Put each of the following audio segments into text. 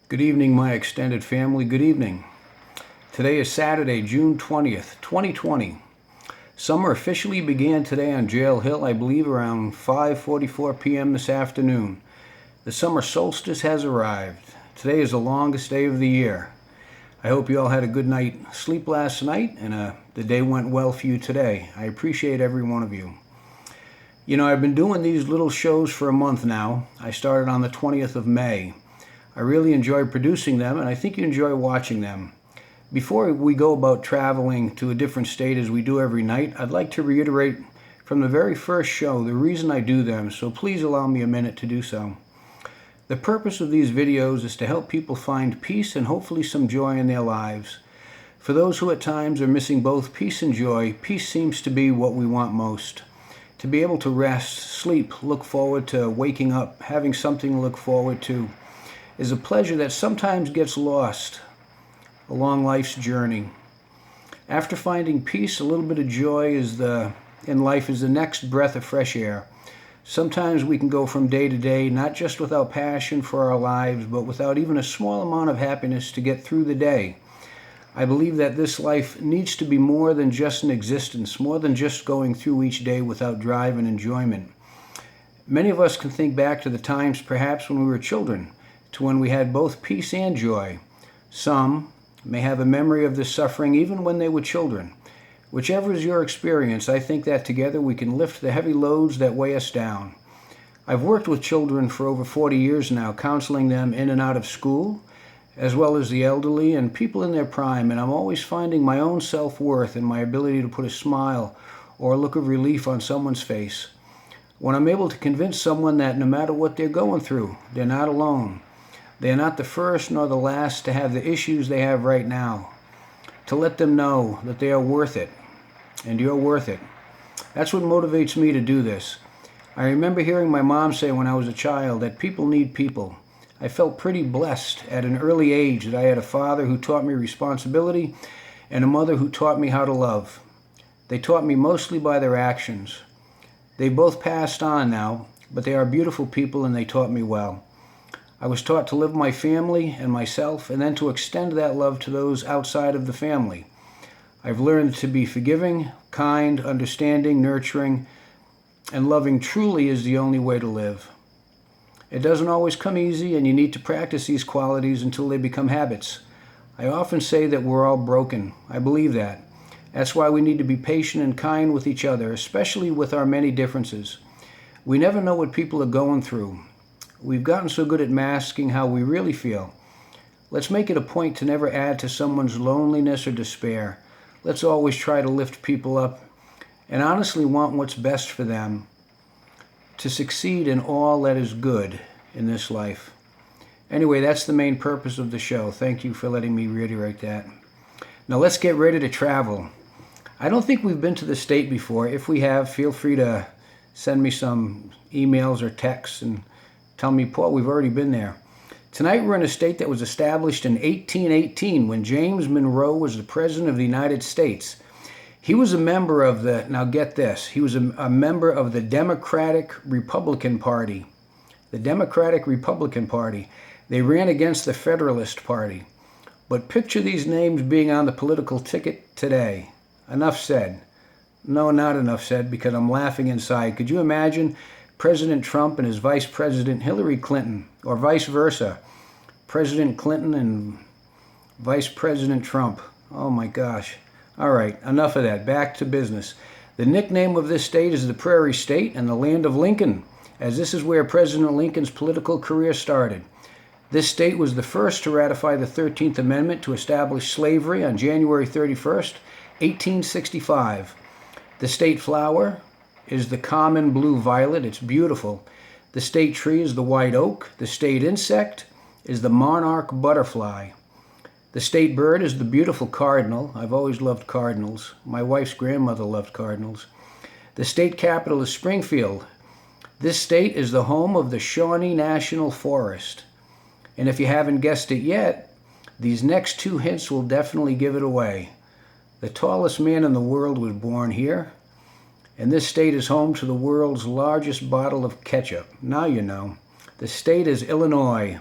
Good evening, my extended family. Good evening. Today is Saturday, June 20th, 2020. Summer officially began today on Jail Hill, I believe around 5:44 p.m. this afternoon. The summer solstice has arrived. Today is the longest day of the year. I hope you all had a good night's sleep last night and the day went well for you today. I appreciate every one of you. You know, I've been doing these little shows for a month now. I started on the 20th of May. I really enjoy producing them, and I think you enjoy watching them. Before we go about traveling to a different state as we do every night, I'd like to reiterate from the very first show the reason I do them, so please allow me a minute to do so. The purpose of these videos is to help people find peace and hopefully some joy in their lives. For those who at times are missing both peace and joy, peace seems to be what we want most. To be able to rest, sleep, look forward to waking up, having something to look forward to, is a pleasure that sometimes gets lost along life's journey. After finding peace, a little bit of joy in life is the next breath of fresh air. Sometimes we can go from day to day, not just without passion for our lives, but without even a small amount of happiness to get through the day. I believe that this life needs to be more than just an existence, more than just going through each day without drive and enjoyment. Many of us can think back to the times perhaps when we were children, to when we had both peace and joy. Some may have a memory of this suffering even when they were children. Whichever is your experience, I think that together we can lift the heavy loads that weigh us down. I've worked with children for over 40 years now, counseling them in and out of school, as well as the elderly and people in their prime, and I'm always finding my own self-worth and my ability to put a smile or a look of relief on someone's face. When I'm able to convince someone that no matter what they're going through, they're not alone. They are not the first nor the last to have the issues they have right now. To let them know that they are worth it, and you're worth it. That's what motivates me to do this. I remember hearing my mom say when I was a child that people need people. I felt pretty blessed at an early age that I had a father who taught me responsibility and a mother who taught me how to love. They taught me mostly by their actions. They both passed on now, but they are beautiful people and they taught me well. I was taught to love my family and myself, and then to extend that love to those outside of the family. I've learned to be forgiving, kind, understanding, nurturing, and loving truly is the only way to live. It doesn't always come easy, and you need to practice these qualities until they become habits. I often say that we're all broken. I believe that. That's why we need to be patient and kind with each other, especially with our many differences. We never know what people are going through. We've gotten so good at masking how we really feel. Let's make it a point to never add to someone's loneliness or despair. Let's always try to lift people up and honestly want what's best for them to succeed in all that is good in this life. Anyway, that's the main purpose of the show. Thank you for letting me reiterate that. Now let's get ready to travel. I don't think we've been to the state before. If we have, feel free to send me some emails or texts and tell me, Paul, we've already been there. Tonight we're in a state that was established in 1818 when James Monroe was the President of the United States. He was a member of now get this, he was a member of the Democratic Republican Party. The Democratic Republican Party. They ran against the Federalist Party. But picture these names being on the political ticket today. Enough said. No, not enough said, because I'm laughing inside. Could you imagine President Trump and his Vice President Hillary Clinton, or vice versa? President Clinton and Vice President Trump. Oh my gosh. All right, enough of that. Back to business. The nickname of this state is the Prairie State and the Land of Lincoln, as this is where President Lincoln's political career started. This state was the first to ratify the 13th Amendment to establish slavery on January 31st, 1865. The state flower is the common blue violet. It's beautiful. The state tree is the white oak. The state insect is the monarch butterfly. The state bird is the beautiful cardinal. I've always loved cardinals. My wife's grandmother loved cardinals. The state capital is Springfield. This state is the home of the Shawnee National Forest. And if you haven't guessed it yet, these next two hints will definitely give it away. The tallest man in the world was born here. And this state is home to the world's largest bottle of ketchup. Now you know. The state is Illinois.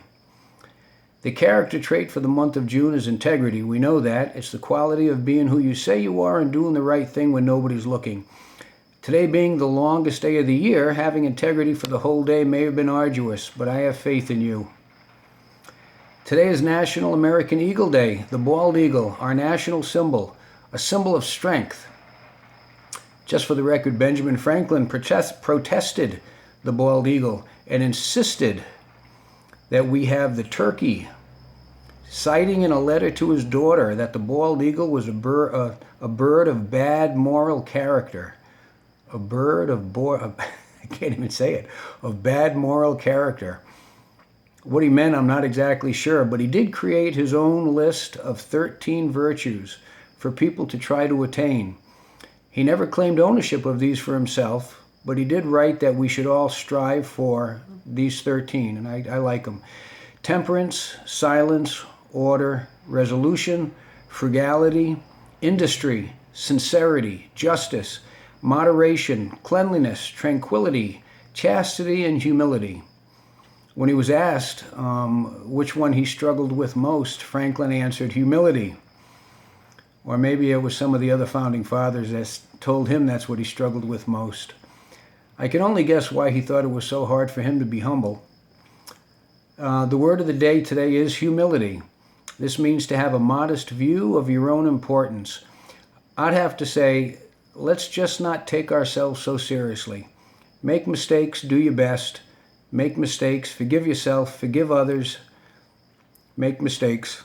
The character trait for the month of June is integrity. We know that. It's the quality of being who you say you are and doing the right thing when nobody's looking. Today being the longest day of the year, having integrity for the whole day may have been arduous, but I have faith in you. Today is National American Eagle Day, the bald eagle, our national symbol, a symbol of strength. Just for the record, Benjamin Franklin protested the bald eagle and insisted that we have the turkey, citing in a letter to his daughter that the bald eagle was a bird of bad moral character. A bird of, I can't even say it, of bad moral character. What he meant, I'm not exactly sure, but he did create his own list of 13 virtues for people to try to attain. He never claimed ownership of these for himself, but he did write that we should all strive for these 13, and I like them. Temperance, silence, order, resolution, frugality, industry, sincerity, justice, moderation, cleanliness, tranquility, chastity, and humility. When he was asked which one he struggled with most, Franklin answered humility. Or maybe it was some of the other founding fathers that told him that's what he struggled with most. I can only guess why he thought it was so hard for him to be humble. The word of the day today is humility. This means to have a modest view of your own importance. I'd have to say, let's just not take ourselves so seriously. Make mistakes, do your best. Make mistakes, forgive yourself, forgive others. Make mistakes.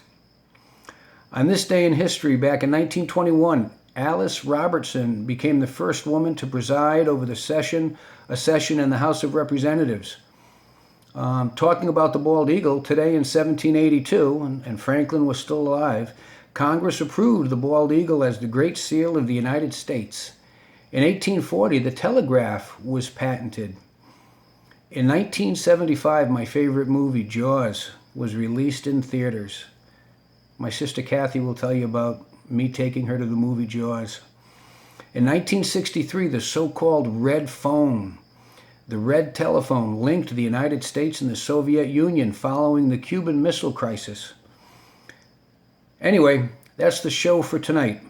On this day in history, back in 1921, Alice Robertson became the first woman to preside over a session in the House of Representatives. Talking about the bald eagle, today in 1782, and Franklin was still alive, Congress approved the bald eagle as the Great Seal of the United States. In 1840, the telegraph was patented. In 1975, my favorite movie, Jaws, was released in theaters. My sister Kathy will tell you about me taking her to the movie Jaws. In 1963, the so-called red phone, the red telephone, linked the United States and the Soviet Union following the Cuban Missile Crisis. Anyway, that's the show for tonight.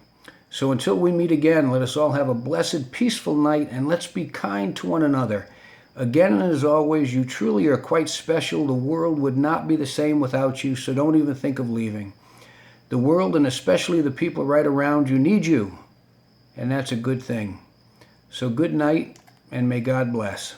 So until we meet again, let us all have a blessed, peaceful night, and let's be kind to one another. Again, and as always, you truly are quite special. The world would not be the same without you, so don't even think of leaving. The world, and especially the people right around you, need you, and that's a good thing. So good night, and may God bless.